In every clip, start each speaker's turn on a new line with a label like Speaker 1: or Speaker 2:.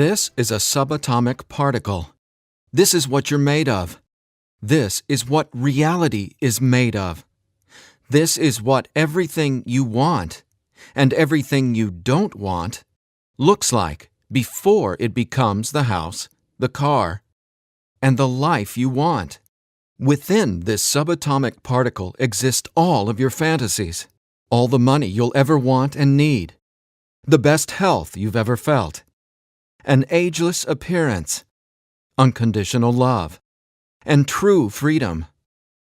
Speaker 1: This is a subatomic particle. This is what you're made of. This is what reality is made of. This is what everything you want and everything you don't want looks like before it becomes the house, the car, and the life you want. Within this subatomic particle exist all of your fantasies, all the money you'll ever want and need, the best health you've ever felt, an ageless appearance, unconditional love, and true freedom.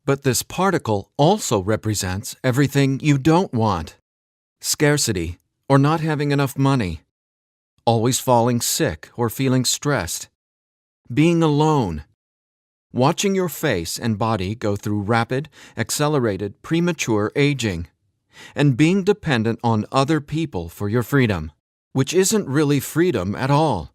Speaker 1: But this particle also represents everything you don't want: scarcity or not having enough money, always falling sick or feeling stressed, being alone, watching your face and body go through rapid, accelerated, premature aging, and being dependent on other people for your freedom, which isn't really freedom at all.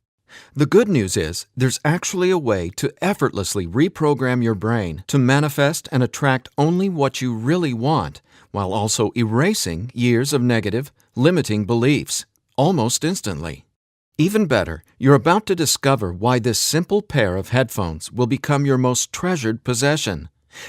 Speaker 1: The good news is there's actually a way to effortlessly reprogram your brain to manifest and attract only what you really want, while also erasing years of negative, limiting beliefs, almost instantly. Even better, you're about to discover why this simple pair of headphones will become your most treasured possession,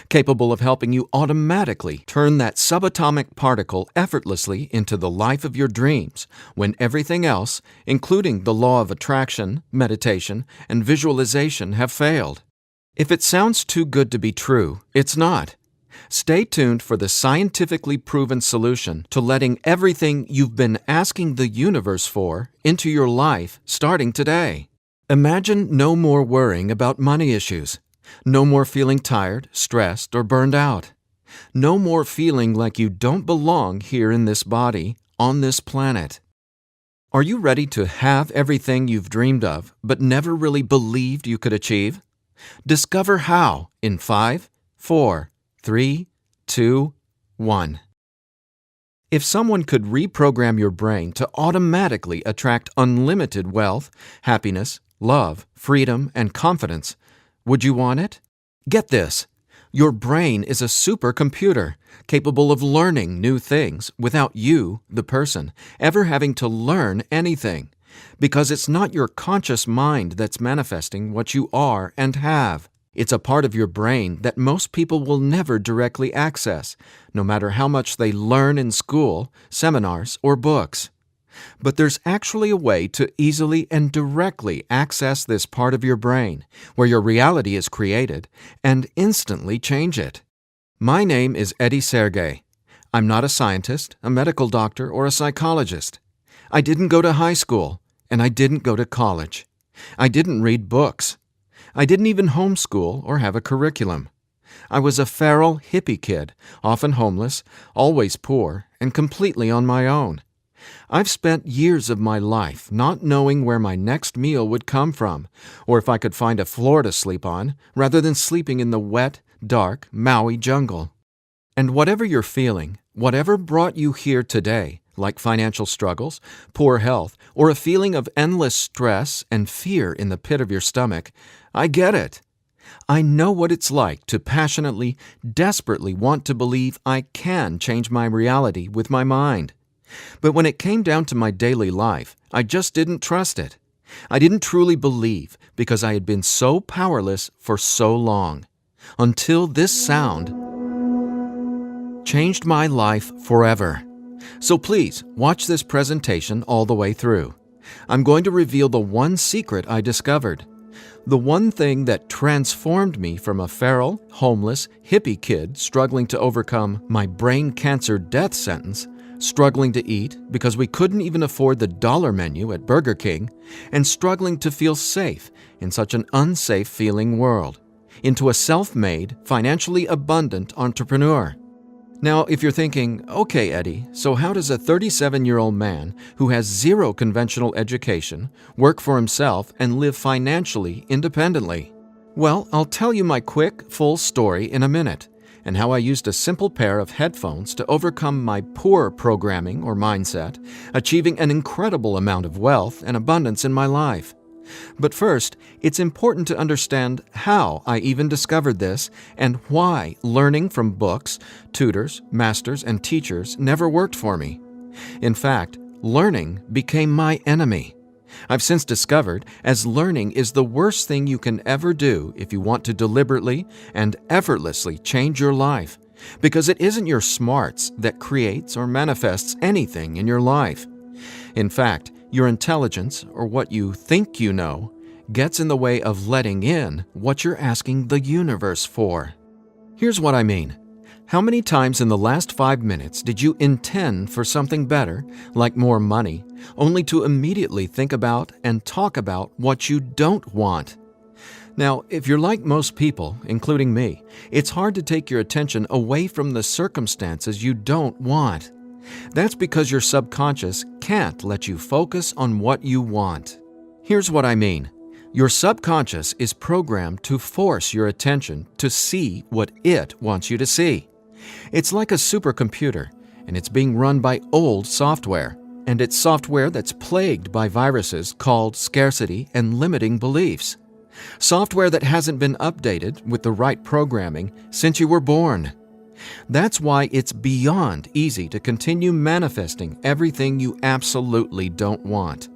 Speaker 1: capable of helping you automatically turn that subatomic particle effortlessly into the life of your dreams when everything else, including the law of attraction, meditation, and visualization, have failed. If it sounds too good to be true, it's not. Stay tuned for the scientifically proven solution to letting everything you've been asking the universe for into your life starting today. Imagine no more worrying about money issues. No more feeling tired, stressed, or burned out. No more feeling like you don't belong here in this body, on this planet. Are you ready to have everything you've dreamed of but never really believed you could achieve? Discover how in 5, 4, 3, 2, 1. If someone could reprogram your brain to automatically attract unlimited wealth, happiness, love, freedom, and confidence, would you want it? Get this. Your brain is a supercomputer capable of learning new things without you, the person, ever having to learn anything, because it's not your conscious mind that's manifesting what you are and have. It's a part of your brain that most people will never directly access, no matter how much they learn in school, seminars, or books. But there's actually a way to easily and directly access this part of your brain, where your reality is created, and instantly change it. My name is Eddie Sergey. I'm not a scientist, a medical doctor, or a psychologist. I didn't go to high school, and I didn't go to college. I didn't read books. I didn't even homeschool or have a curriculum. I was a feral hippie kid, often homeless, always poor, and completely on my own. I've spent years of my life not knowing where my next meal would come from, or if I could find a floor to sleep on, rather than sleeping in the wet, dark Maui jungle. And whatever you're feeling, whatever brought you here today, like financial struggles, poor health, or a feeling of endless stress and fear in the pit of your stomach, I get it. I know what it's like to passionately, desperately want to believe I can change my reality with my mind. But when it came down to my daily life, I just didn't trust it. I didn't truly believe because I had been so powerless for so long. Until this sound changed my life forever. So please, watch this presentation all the way through. I'm going to reveal the one secret I discovered. The one thing that transformed me from a feral, homeless, hippie kid struggling to overcome my brain cancer death sentence, struggling to eat because we couldn't even afford the dollar menu at Burger King, and struggling to feel safe in such an unsafe-feeling world, into a self-made, financially abundant entrepreneur. Now, if you're thinking, okay, Eddie, so how does a 37-year-old man who has zero conventional education work for himself and live financially independently? Well, I'll tell you my quick, full story in a minute, and how I used a simple pair of headphones to overcome my poor programming or mindset, achieving an incredible amount of wealth and abundance in my life. But first, it's important to understand how I even discovered this and why learning from books, tutors, masters, and teachers never worked for me. In fact, learning became my enemy. I've since discovered as learning is the worst thing you can ever do if you want to deliberately and effortlessly change your life, because it isn't your smarts that creates or manifests anything in your life. In fact, your intelligence, or what you think you know, gets in the way of letting in what you're asking the universe for. Here's what I mean. How many times in the last 5 minutes did you intend for something better, like more money, only to immediately think about and talk about what you don't want? Now, if you're like most people, including me, it's hard to take your attention away from the circumstances you don't want. That's because your subconscious can't let you focus on what you want. Here's what I mean. Your subconscious is programmed to force your attention to see what it wants you to see. It's like a supercomputer, and it's being run by old software, and it's software that's plagued by viruses called scarcity and limiting beliefs. Software that hasn't been updated with the right programming since you were born. That's why it's beyond easy to continue manifesting everything you absolutely don't want.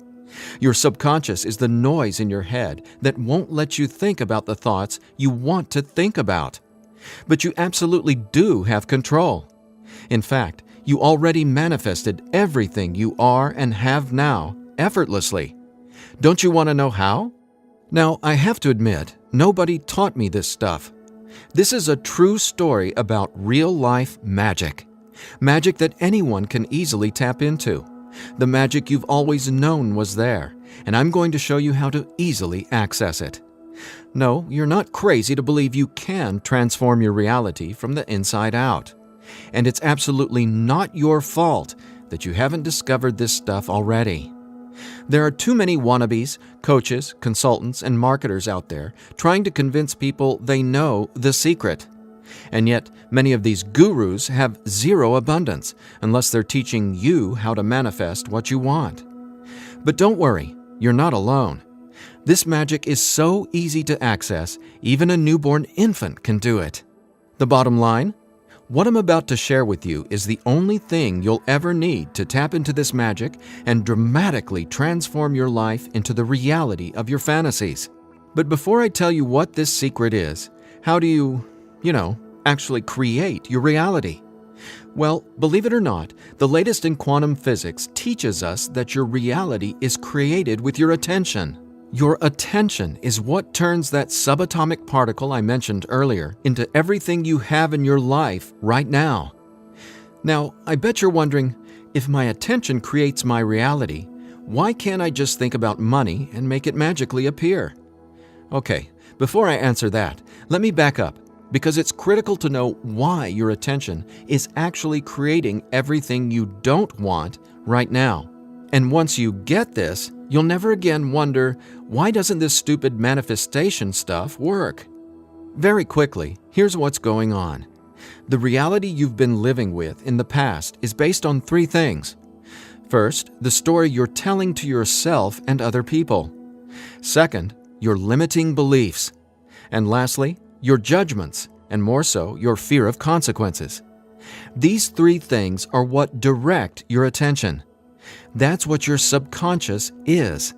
Speaker 1: Your subconscious is the noise in your head that won't let you think about the thoughts you want to think about. But you absolutely do have control. In fact, you already manifested everything you are and have now effortlessly. Don't you want to know how? Now, I have to admit, nobody taught me this stuff. This is a true story about real-life magic. Magic that anyone can easily tap into. The magic you've always known was there, and I'm going to show you how to easily access it. No, you're not crazy to believe you can transform your reality from the inside out. And it's absolutely not your fault that you haven't discovered this stuff already. There are too many wannabes, coaches, consultants, and marketers out there trying to convince people they know the secret. And yet, many of these gurus have zero abundance unless they're teaching you how to manifest what you want. But don't worry, you're not alone. This magic is so easy to access, even a newborn infant can do it. The bottom line? What I'm about to share with you is the only thing you'll ever need to tap into this magic and dramatically transform your life into the reality of your fantasies. But before I tell you what this secret is, how do you actually create your reality? Well, believe it or not, the latest in quantum physics teaches us that your reality is created with your attention. Your attention is what turns that subatomic particle I mentioned earlier into everything you have in your life right now. Now, I bet you're wondering, if my attention creates my reality, why can't I just think about money and make it magically appear? Okay, before I answer that, let me back up, because it's critical to know why your attention is actually creating everything you don't want right now. And once you get this, you'll never again wonder, why doesn't this stupid manifestation stuff work? Very quickly, here's what's going on. The reality you've been living with in the past is based on 3 things. First, the story you're telling to yourself and other people. Second, your limiting beliefs. And lastly, your judgments, and more so, your fear of consequences. These 3 things are what direct your attention. That's what your subconscious is.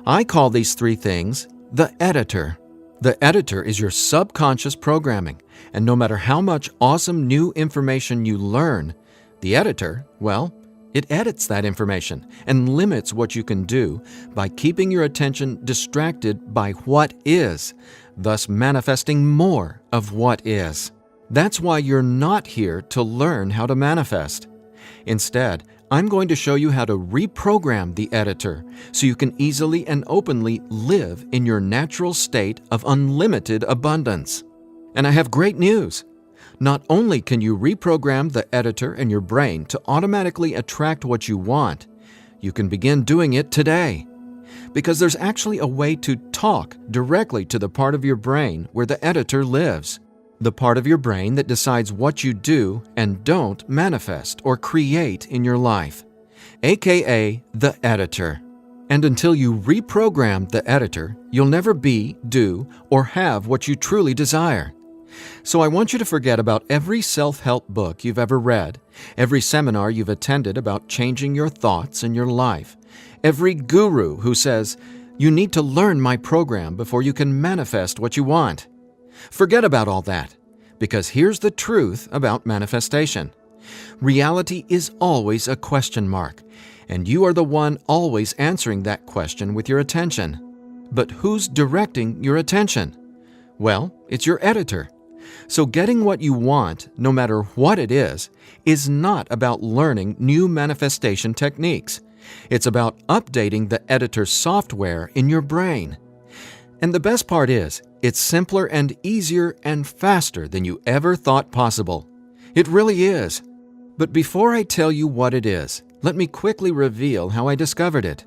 Speaker 1: I call these 3 things the editor. The editor is your subconscious programming, and no matter how much awesome new information you learn, the editor, well, it edits that information and limits what you can do by keeping your attention distracted by what is, thus manifesting more of what is. That's why you're not here to learn how to manifest. Instead, I'm going to show you how to reprogram the editor so you can easily and openly live in your natural state of unlimited abundance. And I have great news. Not only can you reprogram the editor in your brain to automatically attract what you want, you can begin doing it today. Because there's actually a way to talk directly to the part of your brain where the editor lives. The part of your brain that decides what you do and don't manifest or create in your life, aka the editor. And until you reprogram the editor, you'll never be, do, or have what you truly desire. So I want you to forget about every self-help book you've ever read, every seminar you've attended about changing your thoughts and your life, Every guru who says, "You need to learn my program before you can manifest what you want." Forget about all that, because here's the truth about manifestation. Reality is always a question mark, and you are the one always answering that question with your attention. But who's directing your attention? Well, it's your editor. So getting what you want, no matter what it is not about learning new manifestation techniques. It's about updating the editor's software in your brain. And the best part is, it's simpler and easier and faster than you ever thought possible. It really is. But before I tell you what it is, let me quickly reveal how I discovered it.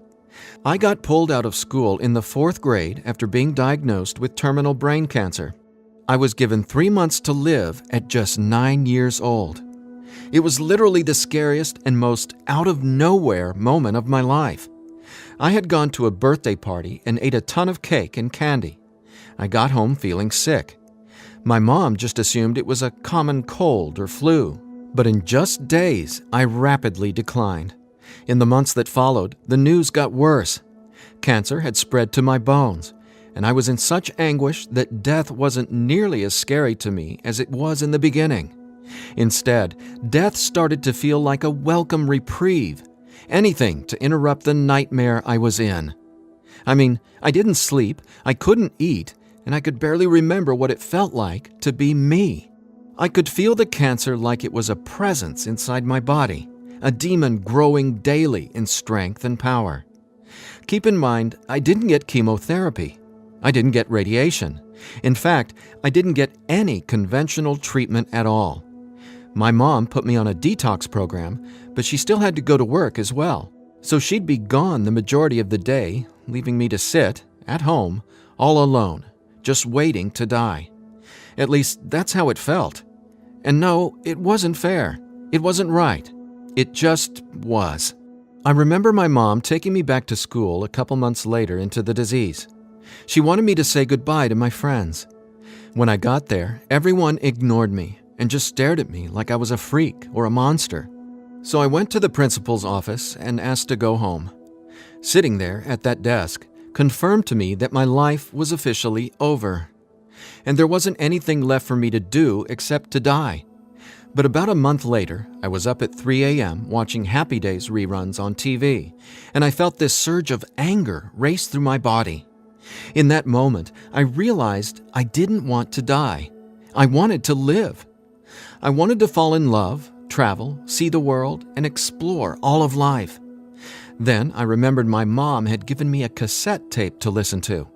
Speaker 1: I got pulled out of school in the 4th grade after being diagnosed with terminal brain cancer. I was given 3 months to live at just 9 years old. It was literally the scariest and most out-of-nowhere moment of my life. I had gone to a birthday party and ate a ton of cake and candy. I got home feeling sick. My mom just assumed it was a common cold or flu. But in just days, I rapidly declined. In the months that followed, the news got worse. Cancer had spread to my bones, and I was in such anguish that death wasn't nearly as scary to me as it was in the beginning. Instead, death started to feel like a welcome reprieve, anything to interrupt the nightmare I was in. I mean, I didn't sleep, I couldn't eat, and I could barely remember what it felt like to be me. I could feel the cancer like it was a presence inside my body, a demon growing daily in strength and power. Keep in mind, I didn't get chemotherapy. I didn't get radiation. In fact, I didn't get any conventional treatment at all. My mom put me on a detox program, but she still had to go to work as well. So she'd be gone the majority of the day, leaving me to sit, at home, all alone, just waiting to die. At least, that's how it felt. And no, it wasn't fair. It wasn't right. It just was. I remember my mom taking me back to school a couple months later into the disease. She wanted me to say goodbye to my friends. When I got there, everyone ignored me and just stared at me like I was a freak or a monster. So I went to the principal's office and asked to go home. Sitting there at that desk confirmed to me that my life was officially over. And there wasn't anything left for me to do except to die. But about a month later, I was up at 3 a.m. watching Happy Days reruns on TV, and I felt this surge of anger race through my body. In that moment, I realized I didn't want to die. I wanted to live. I wanted to fall in love, travel, see the world, and explore all of life. Then I remembered my mom had given me a cassette tape to listen to.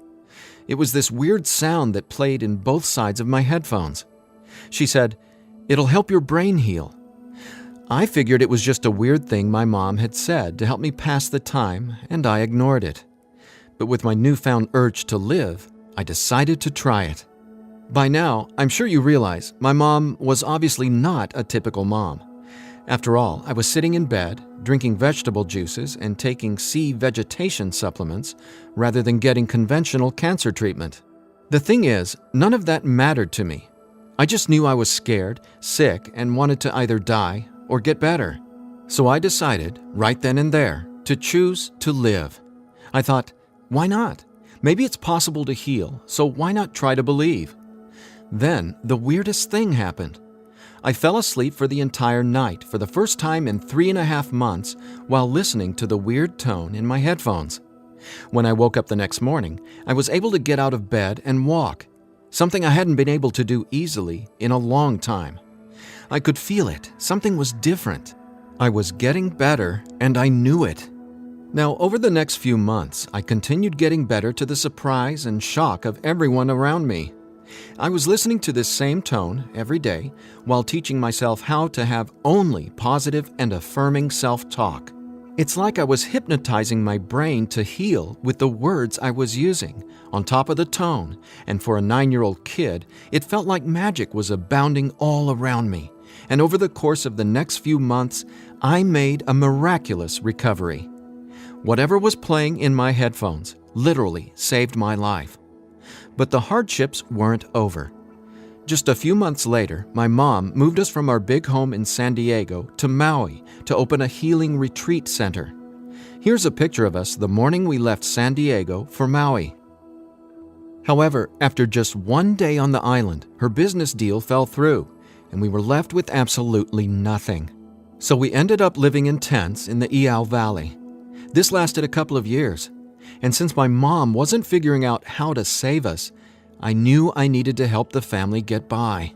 Speaker 1: It was this weird sound that played in both sides of my headphones. She said, "It'll help your brain heal." I figured it was just a weird thing my mom had said to help me pass the time, and I ignored it. But with my newfound urge to live, I decided to try it. By now, I'm sure you realize my mom was obviously not a typical mom. After all, I was sitting in bed, drinking vegetable juices and taking sea vegetation supplements rather than getting conventional cancer treatment. The thing is, none of that mattered to me. I just knew I was scared, sick, and wanted to either die or get better. So I decided, right then and there, to choose to live. I thought, why not? Maybe it's possible to heal, so why not try to believe? Then, the weirdest thing happened. I fell asleep for the entire night for the first time in 3.5 months while listening to the weird tone in my headphones. When I woke up the next morning, I was able to get out of bed and walk, something I hadn't been able to do easily in a long time. I could feel it. Something was different. I was getting better, and I knew it. Now, over the next few months, I continued getting better to the surprise and shock of everyone around me. I was listening to this same tone every day while teaching myself how to have only positive and affirming self-talk. It's like I was hypnotizing my brain to heal with the words I was using, on top of the tone, and for a 9-year-old kid, it felt like magic was abounding all around me. And over the course of the next few months, I made a miraculous recovery. Whatever was playing in my headphones literally saved my life. But the hardships weren't over. Just a few months later, my mom moved us from our big home in San Diego to Maui to open a healing retreat center. Here's a picture of us the morning we left San Diego for Maui. However, after just one day on the island, her business deal fell through, and we were left with absolutely nothing. So we ended up living in tents in the Iao Valley. This lasted a couple of years, and since my mom wasn't figuring out how to save us, I knew I needed to help the family get by.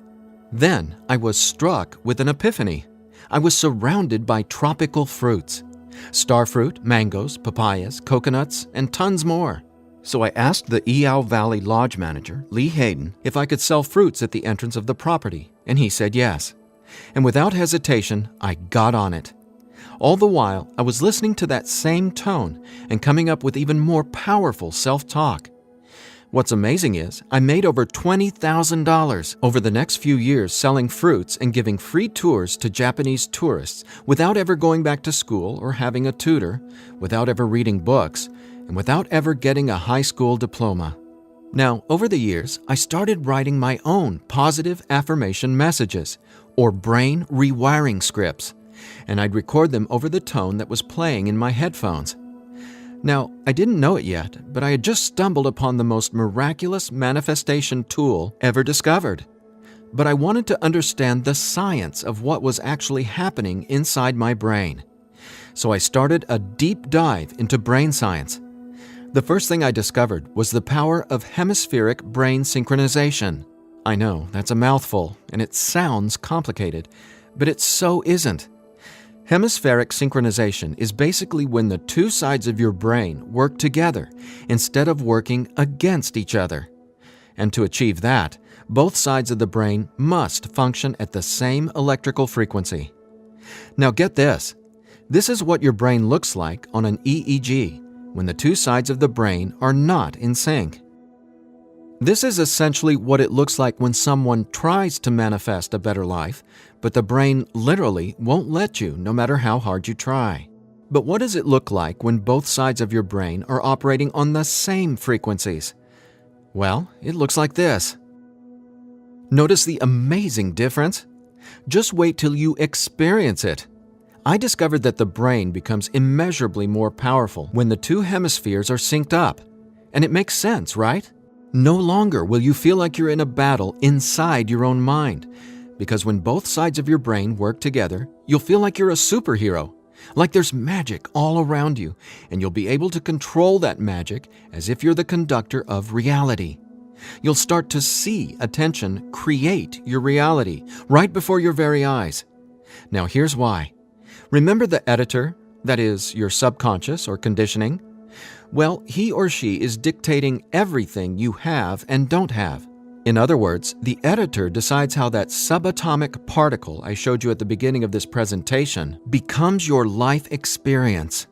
Speaker 1: Then I was struck with an epiphany. I was surrounded by tropical fruits: starfruit, mangoes, papayas, coconuts, and tons more. So I asked the Iao Valley Lodge manager, Lee Hayden, if I could sell fruits at the entrance of the property, and he said yes. And without hesitation, I got on it. All the while, I was listening to that same tone and coming up with even more powerful self-talk. What's amazing is I made over $20,000 over the next few years selling fruits and giving free tours to Japanese tourists without ever going back to school or having a tutor, without ever reading books, and without ever getting a high school diploma. Now, over the years, I started writing my own positive affirmation messages, or brain rewiring scripts, and I'd record them over the tone that was playing in my headphones. Now, I didn't know it yet, but I had just stumbled upon the most miraculous manifestation tool ever discovered. But I wanted to understand the science of what was actually happening inside my brain. So I started a deep dive into brain science. The first thing I discovered was the power of hemispheric brain synchronization. I know, that's a mouthful, and it sounds complicated, but it so isn't. Hemispheric synchronization is basically when the two sides of your brain work together instead of working against each other. And to achieve that, both sides of the brain must function at the same electrical frequency. Now get this. This is what your brain looks like on an EEG when the two sides of the brain are not in sync. This is essentially what it looks like when someone tries to manifest a better life, but the brain literally won't let you no matter how hard you try. But what does it look like when both sides of your brain are operating on the same frequencies? Well, it looks like this. Notice the amazing difference? Just wait till you experience it. I discovered that the brain becomes immeasurably more powerful when the two hemispheres are synced up. And it makes sense, right? No longer will you feel like you're in a battle inside your own mind, because when both sides of your brain work together, you'll feel like you're a superhero, like there's magic all around you, and you'll be able to control that magic as if you're the conductor of reality. You'll start to see attention create your reality right before your very eyes. Now here's why. Remember the editor, that is, your subconscious or conditioning? Well, he or she is dictating everything you have and don't have. In other words, the editor decides how that subatomic particle I showed you at the beginning of this presentation becomes your life experience.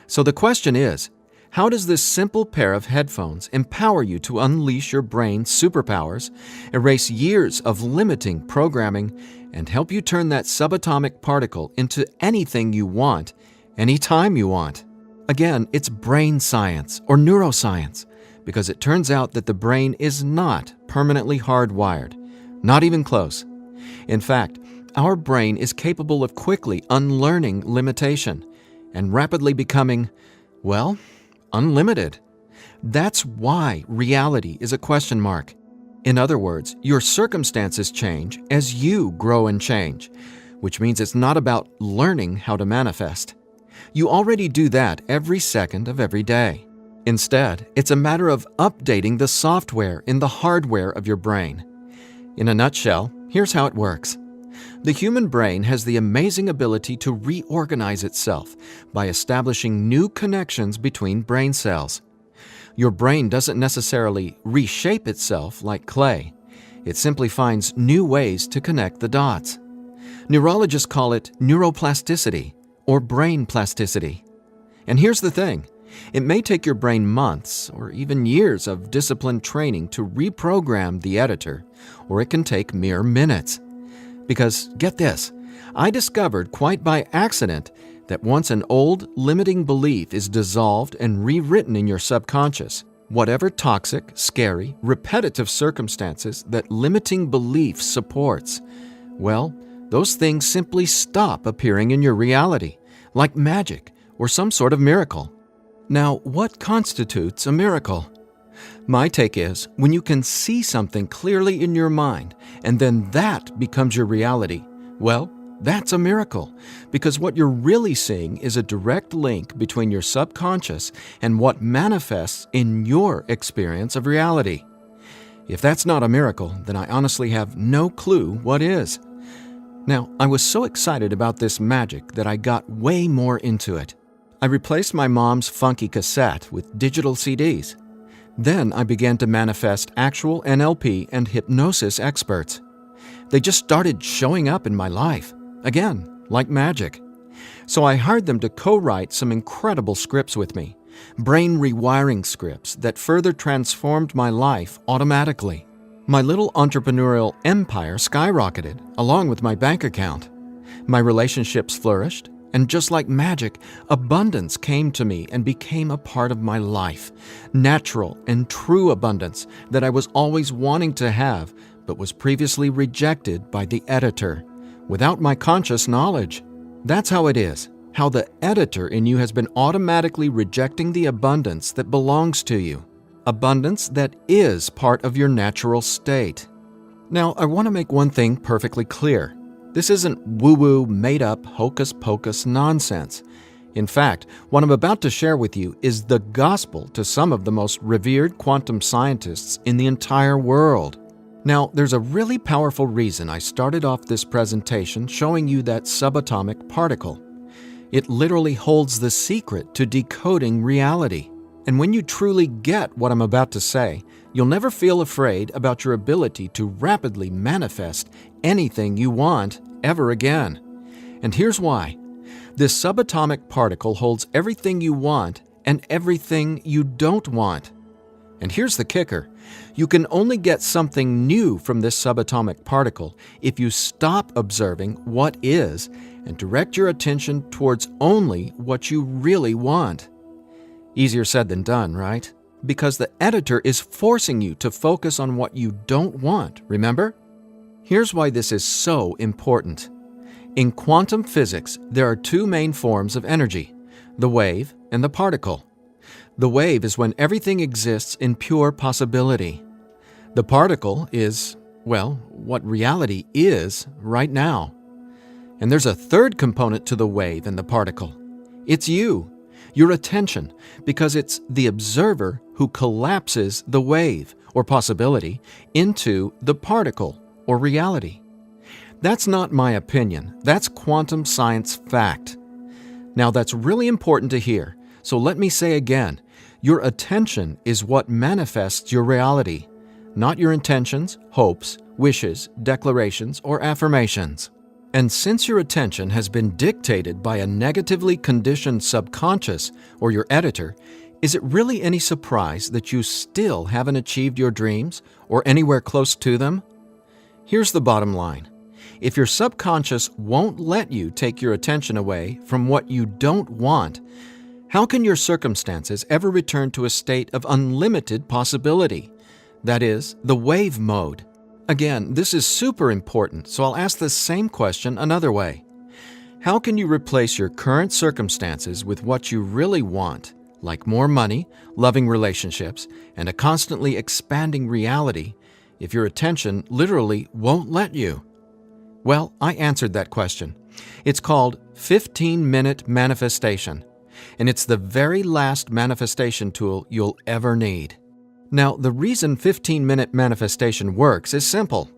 Speaker 1: So the question is, how does this simple pair of headphones empower you to unleash your brain's superpowers, erase years of limiting programming, and help you turn that subatomic particle into anything you want, anytime you want? Again, it's brain science or neuroscience, because it turns out that the brain is not permanently hardwired, not even close. In fact, our brain is capable of quickly unlearning limitation and rapidly becoming, well, unlimited. That's why reality is a question mark. In other words, your circumstances change as you grow and change, which means it's not about learning how to manifest. You already do that every second of every day. Instead, it's a matter of updating the software in the hardware of your brain. In a nutshell, here's how it works. The human brain has the amazing ability to reorganize itself by establishing new connections between brain cells. Your brain doesn't necessarily reshape itself like clay. It simply finds new ways to connect the dots. Neurologists call it neuroplasticity or brain plasticity. And here's the thing. It may take your brain months or even years of disciplined training to reprogram the editor, or it can take mere minutes. Because, get this, I discovered quite by accident that once an old, limiting belief is dissolved and rewritten in your subconscious, whatever toxic, scary, repetitive circumstances that limiting belief supports, well, those things simply stop appearing in your reality, like magic, or some sort of miracle. Now, what constitutes a miracle? My take is when you can see something clearly in your mind and then that becomes your reality, well, that's a miracle, because what you're really seeing is a direct link between your subconscious and what manifests in your experience of reality. If that's not a miracle, then I honestly have no clue what is. Now, I was so excited about this magic that I got way more into it. I replaced my mom's funky cassette with digital CDs. Then I began to manifest actual NLP and hypnosis experts. They just started showing up in my life. Again, like magic. So I hired them to co-write some incredible scripts with me, brain rewiring scripts that further transformed my life automatically. My little entrepreneurial empire skyrocketed, along with my bank account. My relationships flourished, and just like magic, abundance came to me and became a part of my life. Natural and true abundance that I was always wanting to have, but was previously rejected by the editor, without my conscious knowledge. That's how it is, how the editor in you has been automatically rejecting the abundance that belongs to you, abundance that is part of your natural state. Now, I want to make one thing perfectly clear. This isn't woo-woo, made-up, hocus-pocus nonsense. In fact, what I'm about to share with you is the gospel to some of the most revered quantum scientists in the entire world. Now, there's a really powerful reason I started off this presentation showing you that subatomic particle. It literally holds the secret to decoding reality. And when you truly get what I'm about to say, you'll never feel afraid about your ability to rapidly manifest anything you want ever again. And here's why. This subatomic particle holds everything you want and everything you don't want. And here's the kicker. You can only get something new from this subatomic particle if you stop observing what is and direct your attention towards only what you really want. Easier said than done, right? Because the editor is forcing you to focus on what you don't want, remember? Here's why this is so important. In quantum physics, there are two main forms of energy, the wave and the particle. The wave is when everything exists in pure possibility. The particle is, well, what reality is right now. And there's a third component to the wave and the particle. It's you, your attention, because it's the observer who collapses the wave, or possibility, into the particle, or reality. That's not my opinion. That's quantum science fact. Now, that's really important to hear, so let me say again, your attention is what manifests your reality, not your intentions, hopes, wishes, declarations, or affirmations. And since your attention has been dictated by a negatively conditioned subconscious or your editor, is it really any surprise that you still haven't achieved your dreams or anywhere close to them? Here's the bottom line. If your subconscious won't let you take your attention away from what you don't want, how can your circumstances ever return to a state of unlimited possibility? That is, the wave mode. Again, this is super important, so I'll ask the same question another way. How can you replace your current circumstances with what you really want, like more money, loving relationships, and a constantly expanding reality, if your attention literally won't let you? Well, I answered that question. It's called 15-minute manifestation, and it's the very last manifestation tool you'll ever need. Now, the reason 15-minute manifestation works is simple.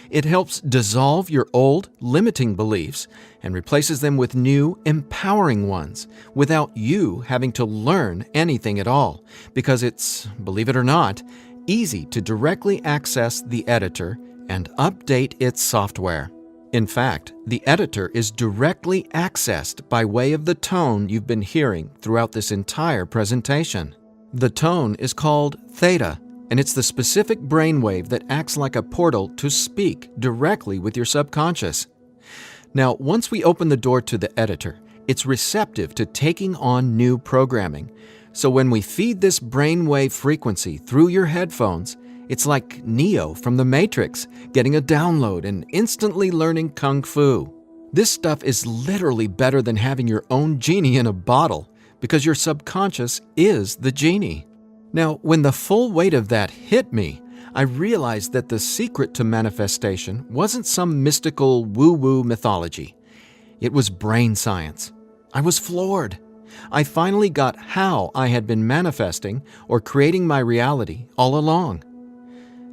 Speaker 1: It helps dissolve your old, limiting beliefs and replaces them with new, empowering ones without you having to learn anything at all, because it's, believe it or not, easy to directly access the editor and update its software. In fact, the editor is directly accessed by way of the tone you've been hearing throughout this entire presentation. The tone is called theta, and it's the specific brainwave that acts like a portal to speak directly with your subconscious. Now, once we open the door to the editor, it's receptive to taking on new programming. So when we feed this brainwave frequency through your headphones, it's like Neo from the Matrix getting a download and instantly learning Kung Fu. This stuff is literally better than having your own genie in a bottle. because your subconscious is the genie. Now, when the full weight of that hit me, I realized that the secret to manifestation wasn't some mystical woo-woo mythology. It was brain science. I was floored. I finally got how I had been manifesting or creating my reality all along.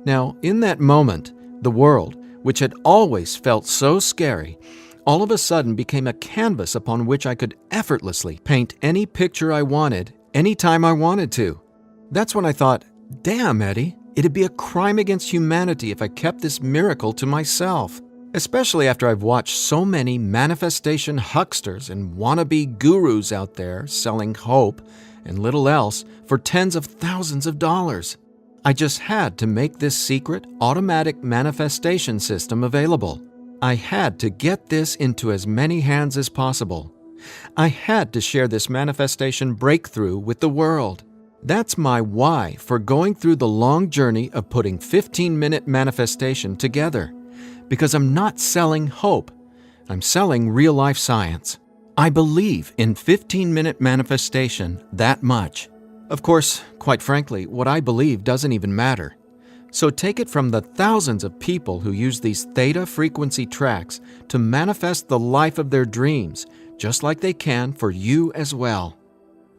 Speaker 1: Now, in that moment, the world, which had always felt so scary, all of a sudden became a canvas upon which I could effortlessly paint any picture I wanted, anytime I wanted to. That's when I thought, damn, Eddie, it'd be a crime against humanity if I kept this miracle to myself. Especially after I've watched so many manifestation hucksters and wannabe gurus out there selling hope and little else for tens of thousands of dollars. I just had to make this secret automatic manifestation system available. I had to get this into as many hands as possible. I had to share this manifestation breakthrough with the world. That's my why for going through the long journey of putting 15-minute manifestation together. Because I'm not selling hope. I'm selling real-life science. I believe in 15-minute manifestation that much. Of course, quite frankly, what I believe doesn't even matter. So take it from the thousands of people who use these theta frequency tracks to manifest the life of their dreams, just like they can for you as well.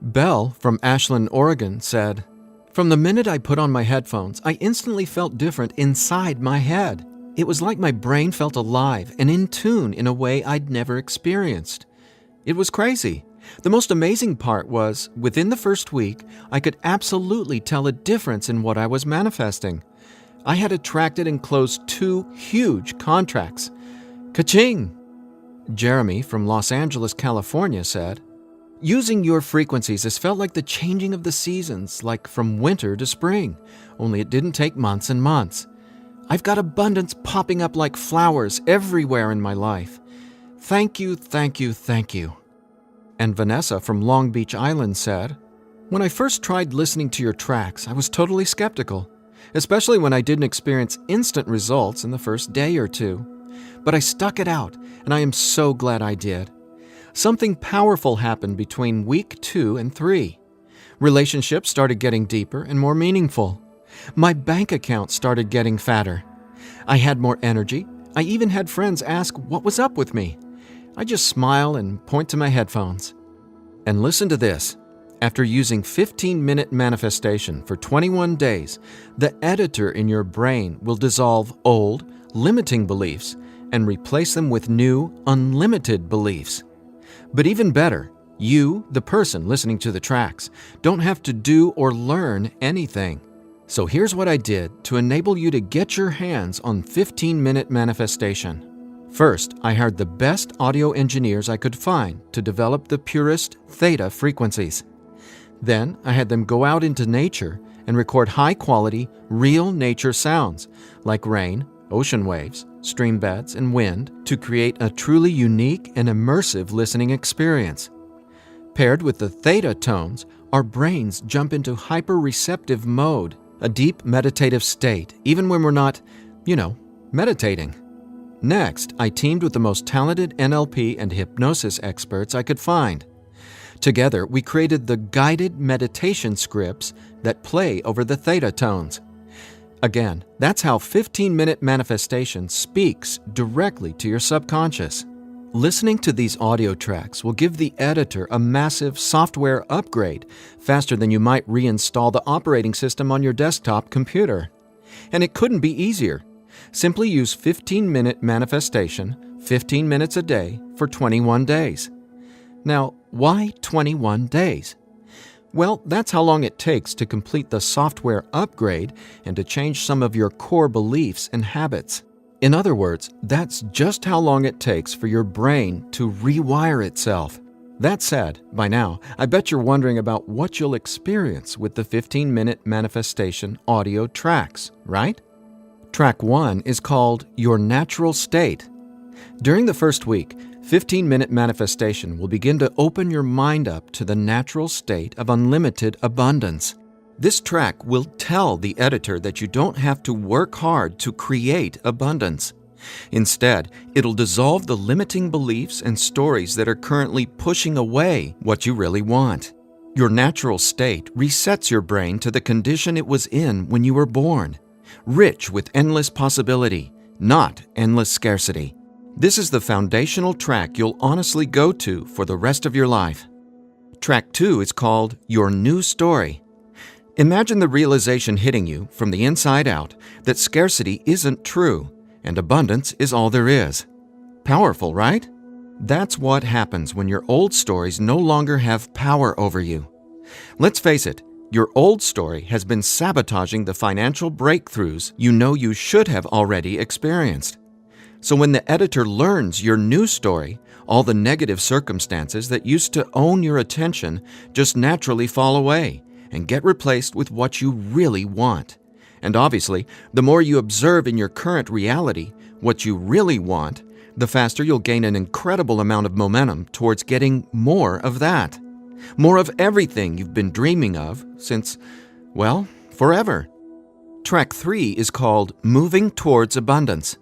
Speaker 1: Belle from Ashland, Oregon said, "From the minute I put on my headphones, I instantly felt different inside my head. It was like my brain felt alive and in tune in a way I'd never experienced. It was crazy. The most amazing part was, within the first week, I could absolutely tell a difference in what I was manifesting. I had attracted and closed 2 huge contracts. Ka-ching!" Jeremy from Los Angeles, California said, "Using your frequencies has felt like the changing of the seasons, like from winter to spring, only it didn't take months and months. I've got abundance popping up like flowers everywhere in my life. Thank you, thank you, thank you." And Vanessa from Long Beach Island said, "When I first tried listening to your tracks, I was totally skeptical, especially when I didn't experience instant results in the first day or 2. But I stuck it out, and I am so glad I did. Something powerful happened between week 2 and 3. Relationships started getting deeper and more meaningful. My bank account started getting fatter. I had more energy. I even had friends ask what was up with me. I just smile and point to my headphones. And listen to this. After using 15-minute manifestation for 21 days, the editor in your brain will dissolve old, limiting beliefs and replace them with new, unlimited beliefs. But even better, you, the person listening to the tracks, don't have to do or learn anything. So here's what I did to enable you to get your hands on 15-minute manifestation. First, I hired the best audio engineers I could find to develop the purest theta frequencies. Then, I had them go out into nature and record high-quality, real nature sounds like rain, ocean waves, stream beds, and wind to create a truly unique and immersive listening experience. Paired with the theta tones, our brains jump into hyper-receptive mode, a deep meditative state, even when we're not, meditating. Next, I teamed with the most talented NLP and hypnosis experts I could find. Together, we created the guided meditation scripts that play over the theta tones. Again, that's how 15-minute manifestation speaks directly to your subconscious. Listening to these audio tracks will give the editor a massive software upgrade faster than you might reinstall the operating system on your desktop computer. And it couldn't be easier. Simply use 15-minute manifestation, 15 minutes a day, for 21 days. Now, why 21 days? Well, that's how long it takes to complete the software upgrade and to change some of your core beliefs and habits. In other words, that's just how long it takes for your brain to rewire itself. That said, by now, I bet you're wondering about what you'll experience with the 15-minute manifestation audio tracks, right? Track 1 is called Your Natural State. During the first week, 15-minute manifestation will begin to open your mind up to the natural state of unlimited abundance. This track will tell the editor that you don't have to work hard to create abundance. Instead, it'll dissolve the limiting beliefs and stories that are currently pushing away what you really want. Your natural state resets your brain to the condition it was in when you were born, rich with endless possibility, not endless scarcity. This is the foundational track you'll honestly go to for the rest of your life. Track 2 is called Your New Story. Imagine the realization hitting you from the inside out that scarcity isn't true and abundance is all there is. Powerful, right? That's what happens when your old stories no longer have power over you. Let's face it, your old story has been sabotaging the financial breakthroughs you know you should have already experienced. So when the editor learns your new story, all the negative circumstances that used to own your attention just naturally fall away and get replaced with what you really want. And obviously, the more you observe in your current reality what you really want, the faster you'll gain an incredible amount of momentum towards getting more of that. More of everything you've been dreaming of since, well, forever. Track 3 is called Moving Towards Abundance.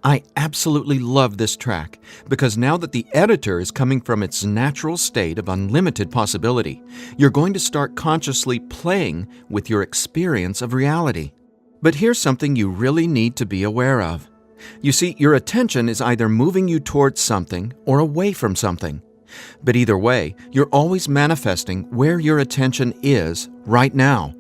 Speaker 1: I absolutely love this track because now that the editor is coming from its natural state of unlimited possibility, you're going to start consciously playing with your experience of reality. But here's something you really need to be aware of. You see, your attention is either moving you towards something or away from something. But either way, you're always manifesting where your attention is right now.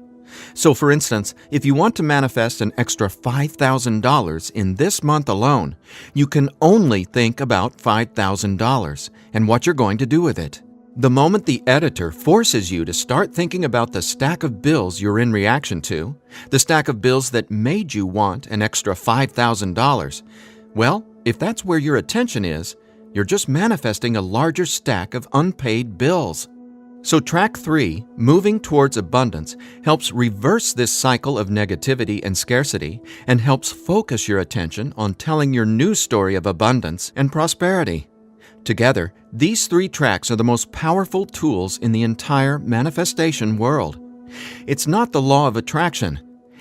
Speaker 1: So for instance, if you want to manifest an extra $5,000 in this month alone, you can only think about $5,000 and what you're going to do with it. The moment the editor forces you to start thinking about the stack of bills you're in reaction to, the stack of bills that made you want an extra $5,000, well, if that's where your attention is, you're just manifesting a larger stack of unpaid bills. So track 3, Moving Towards Abundance, helps reverse this cycle of negativity and scarcity and helps focus your attention on telling your new story of abundance and prosperity. Together, these 3 tracks are the most powerful tools in the entire manifestation world. It's not the law of attraction.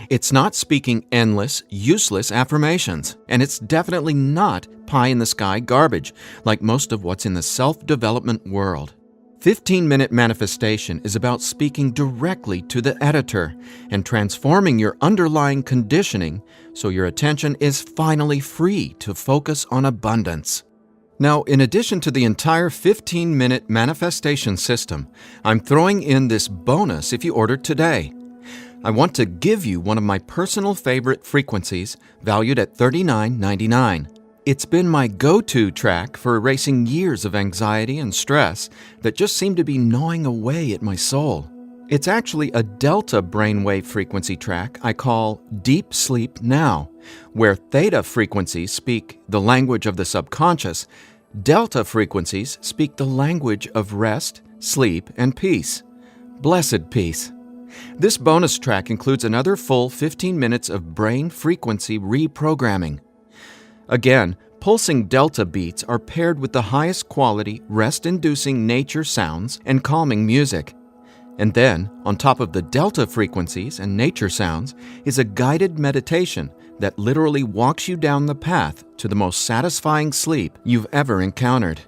Speaker 1: It's not speaking endless, useless affirmations. And it's definitely not pie-in-the-sky garbage like most of what's in the self-development world. 15-minute manifestation is about speaking directly to the editor and transforming your underlying conditioning so your attention is finally free to focus on abundance. Now, in addition to the entire 15-minute manifestation system, I'm throwing in this bonus if you order today. I want to give you one of my personal favorite frequencies valued at $39.99. It's been my go-to track for erasing years of anxiety and stress that just seem to be gnawing away at my soul. It's actually a delta brainwave frequency track I call Deep Sleep Now, where theta frequencies speak the language of the subconscious, delta frequencies speak the language of rest, sleep, and peace. Blessed peace. This bonus track includes another full 15 minutes of brain frequency reprogramming. Again, pulsing delta beats are paired with the highest quality, rest-inducing nature sounds and calming music. And then, on top of the delta frequencies and nature sounds, is a guided meditation that literally walks you down the path to the most satisfying sleep you've ever encountered.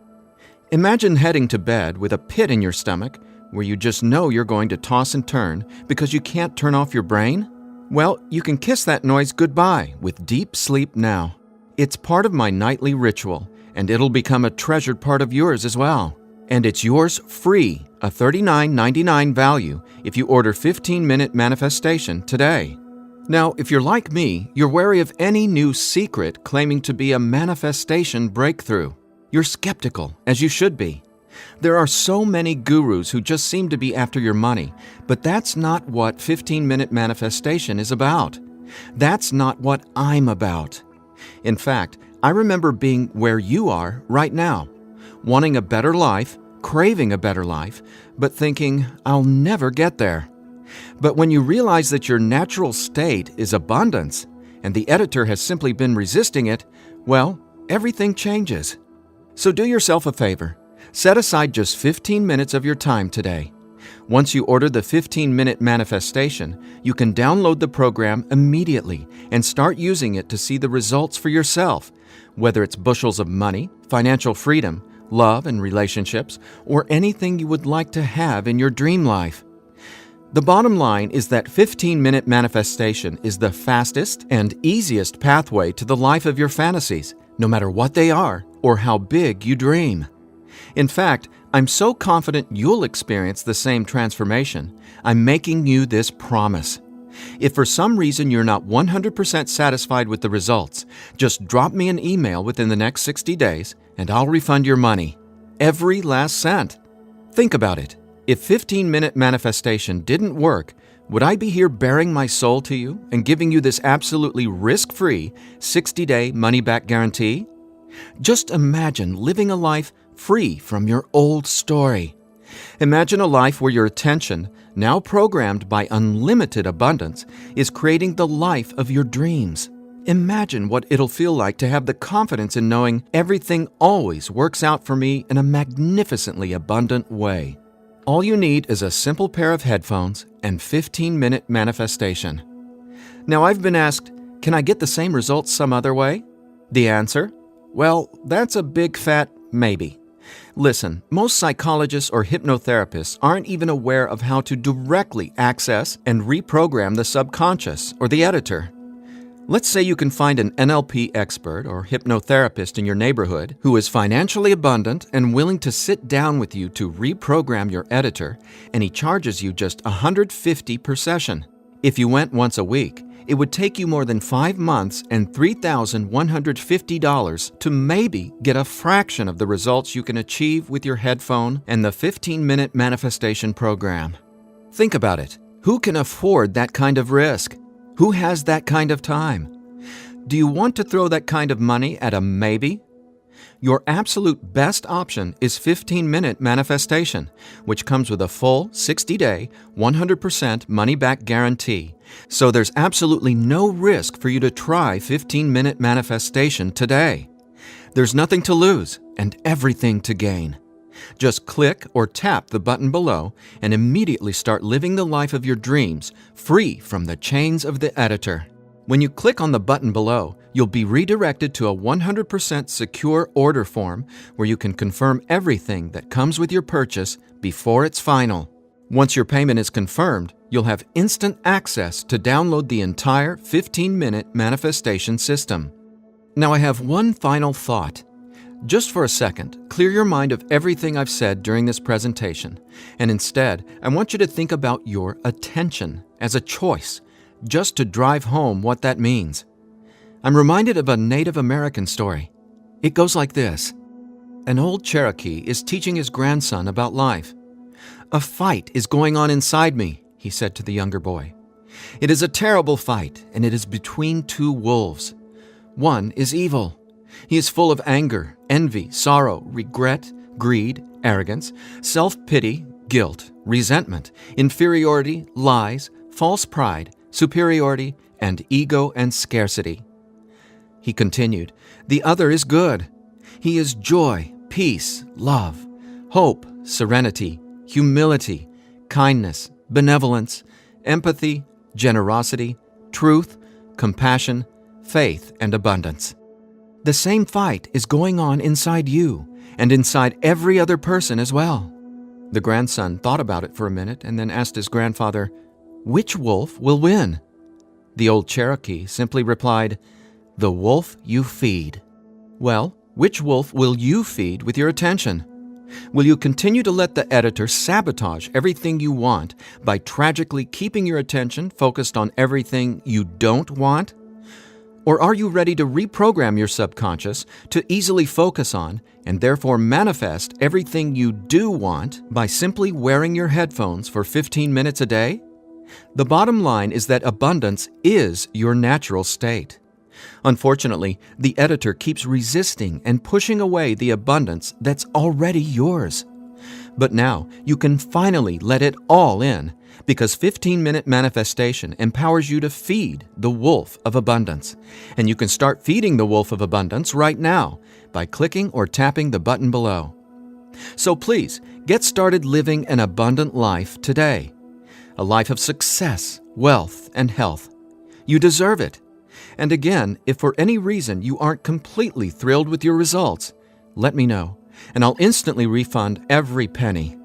Speaker 1: Imagine heading to bed with a pit in your stomach where you just know you're going to toss and turn because you can't turn off your brain? Well, you can kiss that noise goodbye with Deep Sleep Now. It's part of my nightly ritual, and it'll become a treasured part of yours as well. And it's yours free, a $39.99 value, if you order 15-minute manifestation today. Now, if you're like me, you're wary of any new secret claiming to be a manifestation breakthrough. You're skeptical, as you should be. There are so many gurus who just seem to be after your money, but that's not what 15-minute manifestation is about. That's not what I'm about. In fact, I remember being where you are right now, wanting a better life, craving a better life, but thinking, I'll never get there. But when you realize that your natural state is abundance, and the editor has simply been resisting it, well, everything changes. So do yourself a favor. Set aside just 15 minutes of your time today. Once you order the 15-minute manifestation, you can download the program immediately and start using it to see the results for yourself, whether it's bushels of money, financial freedom, love and relationships, or anything you would like to have in your dream life. The bottom line is that 15-minute manifestation is the fastest and easiest pathway to the life of your fantasies, no matter what they are or how big you dream. In fact, I'm so confident you'll experience the same transformation, I'm making you this promise. If for some reason you're not 100% satisfied with the results, just drop me an email within the next 60 days and I'll refund your money. Every last cent. Think about it. If 15-minute manifestation didn't work, would I be here bearing my soul to you and giving you this absolutely risk-free 60-day money-back guarantee? Just imagine living a life free from your old story. Imagine a life where your attention, now programmed by unlimited abundance, is creating the life of your dreams. Imagine what it'll feel like to have the confidence in knowing everything always works out for me in a magnificently abundant way. All you need is a simple pair of headphones and 15-minute manifestation. Now, I've been asked, can I get the same results some other way? The answer? Well, that's a big fat maybe. Listen, most psychologists or hypnotherapists aren't even aware of how to directly access and reprogram the subconscious or the editor. Let's say you can find an NLP expert or hypnotherapist in your neighborhood who is financially abundant and willing to sit down with you to reprogram your editor, and he charges you just $150 per session. If you went once a week, it would take you more than 5 months and $3,150 to maybe get a fraction of the results you can achieve with your headphone and the 15-minute manifestation program. Think about it. Who can afford that kind of risk? Who has that kind of time? Do you want to throw that kind of money at a maybe? Your absolute best option is 15-minute manifestation, which comes with a full 60-day, 100% money-back guarantee. So there's absolutely no risk for you to try 15-minute manifestation today. There's nothing to lose and everything to gain. Just click or tap the button below and immediately start living the life of your dreams, free from the chains of the editor. When you click on the button below, you'll be redirected to a 100% secure order form where you can confirm everything that comes with your purchase before it's final. Once your payment is confirmed, you'll have instant access to download the entire 15-minute manifestation system. Now I have one final thought. Just for a second, clear your mind of everything I've said during this presentation, and instead, I want you to think about your attention as a choice, just to drive home what that means. I'm reminded of a Native American story. It goes like this. An old Cherokee is teaching his grandson about life. "A fight is going on inside me," he said to the younger boy. "It is a terrible fight, and it is between two wolves. One is evil. He is full of anger, envy, sorrow, regret, greed, arrogance, self-pity, guilt, resentment, inferiority, lies, false pride, superiority, and ego and scarcity." He continued, "The other is good. He is joy, peace, love, hope, serenity, humility, kindness, benevolence, empathy, generosity, truth, compassion, faith, and abundance. The same fight is going on inside you and inside every other person as well." The grandson thought about it for a minute and then asked his grandfather, "Which wolf will win?" The old Cherokee simply replied, "The wolf you feed." Well, which wolf will you feed with your attention? Will you continue to let the editor sabotage everything you want by tragically keeping your attention focused on everything you don't want? Or are you ready to reprogram your subconscious to easily focus on and therefore manifest everything you do want by simply wearing your headphones for 15 minutes a day? The bottom line is that abundance is your natural state. Unfortunately, the editor keeps resisting and pushing away the abundance that's already yours. But now you can finally let it all in, because 15-minute manifestation empowers you to feed the wolf of abundance. And you can start feeding the wolf of abundance right now by clicking or tapping the button below. So please, get started living an abundant life today. A life of success, wealth, and health. You deserve it. And again, if for any reason you aren't completely thrilled with your results, let me know, and I'll instantly refund every penny.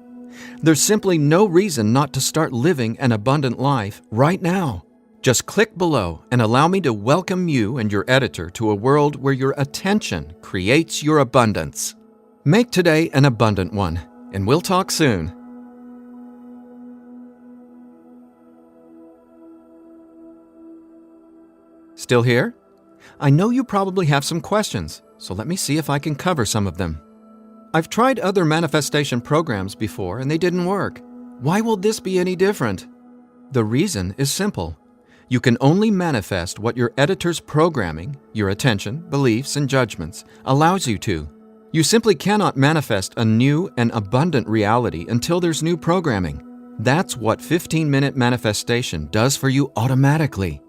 Speaker 1: There's simply no reason not to start living an abundant life right now. Just click below and allow me to welcome you and your editor to a world where your attention creates your abundance. Make today an abundant one, and we'll talk soon. Still here? I know you probably have some questions, so let me see if I can cover some of them. I've tried other manifestation programs before and they didn't work. Why will this be any different? The reason is simple. You can only manifest what your editor's programming, your attention, beliefs, and judgments allows you to. You simply cannot manifest a new and abundant reality until there's new programming. That's what 15-minute manifestation does for you automatically.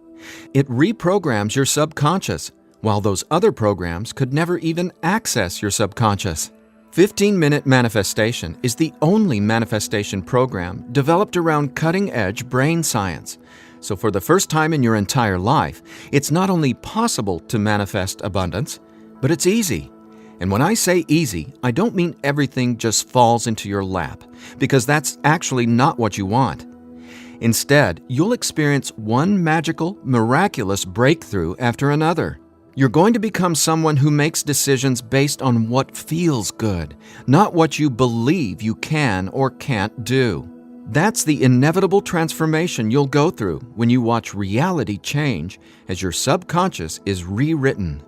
Speaker 1: It reprograms your subconscious, while those other programs could never even access your subconscious. 15-minute manifestation is the only manifestation program developed around cutting-edge brain science. So for the first time in your entire life, it's not only possible to manifest abundance, but it's easy. And when I say easy, I don't mean everything just falls into your lap, because that's actually not what you want. Instead, you'll experience one magical, miraculous breakthrough after another. You're going to become someone who makes decisions based on what feels good, not what you believe you can or can't do. That's the inevitable transformation you'll go through when you watch reality change as your subconscious is rewritten.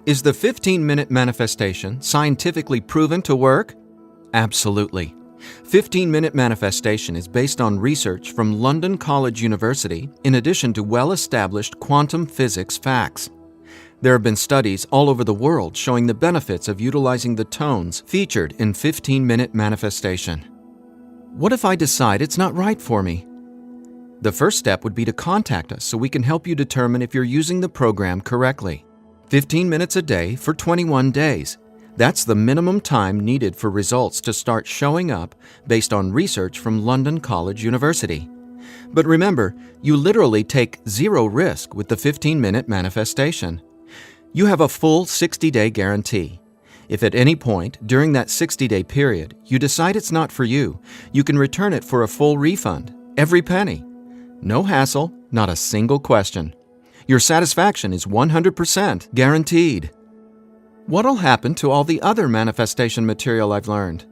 Speaker 1: Is the 15-minute manifestation scientifically proven to work? Absolutely. 15-minute manifestation is based on research from London College University in addition to well-established quantum physics facts. There have been studies all over the world showing the benefits of utilizing the tones featured in 15-minute manifestation. What if I decide it's not right for me? The first step would be to contact us so we can help you determine if you're using the program correctly. 15 minutes a day for 21 days. That's the minimum time needed for results to start showing up based on research from London College University. But remember, you literally take zero risk with the 15-minute manifestation. You have a full 60-day guarantee. If at any point during that 60-day period you decide it's not for you, you can return it for a full refund, every penny. No hassle, not a single question. Your satisfaction is 100% guaranteed. What'll happen to all the other manifestation material I've learned?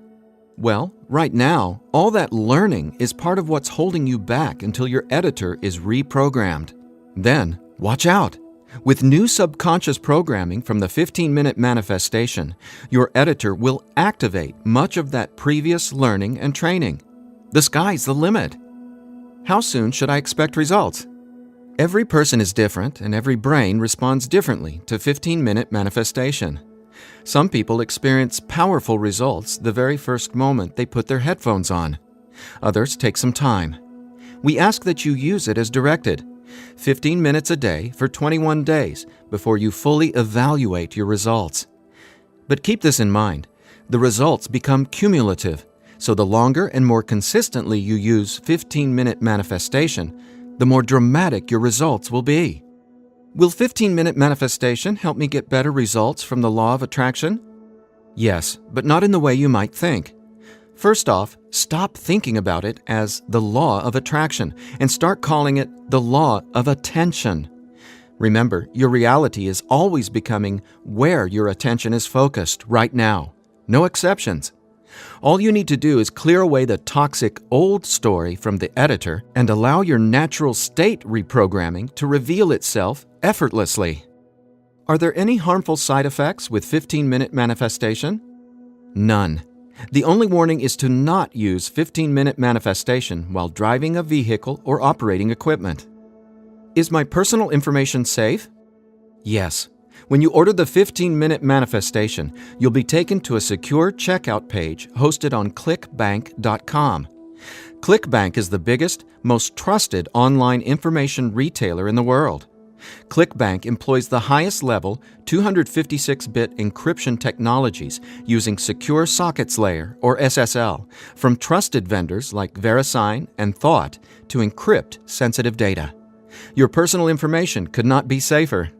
Speaker 1: Well, right now, all that learning is part of what's holding you back until your editor is reprogrammed. Then, watch out! With new subconscious programming from the 15-minute manifestation, your editor will activate much of that previous learning and training. The sky's the limit. How soon should I expect results? Every person is different, and every brain responds differently to 15-minute manifestation. Some people experience powerful results the very first moment they put their headphones on. Others take some time. We ask that you use it as directed. 15 minutes a day for 21 days before you fully evaluate your results. But keep this in mind, the results become cumulative, so the longer and more consistently you use 15-minute manifestation, the more dramatic your results will be. Will 15-minute manifestation help me get better results from the law of attraction? Yes, but not in the way you might think. First off, stop thinking about it as the law of attraction and start calling it the law of attention. Remember, your reality is always becoming where your attention is focused right now. No exceptions. All you need to do is clear away the toxic old story from the editor and allow your natural state reprogramming to reveal itself effortlessly. Are there any harmful side effects with 15-minute manifestation? None. The only warning is to not use 15-minute manifestation while driving a vehicle or operating equipment. Is my personal information safe? Yes. When you order the 15-minute manifestation, you'll be taken to a secure checkout page hosted on clickbank.com. ClickBank is the biggest, most trusted online information retailer in the world. ClickBank employs the highest level 256-bit encryption technologies using Secure Sockets Layer, or SSL, from trusted vendors like VeriSign and Thought to encrypt sensitive data. Your personal information could not be safer.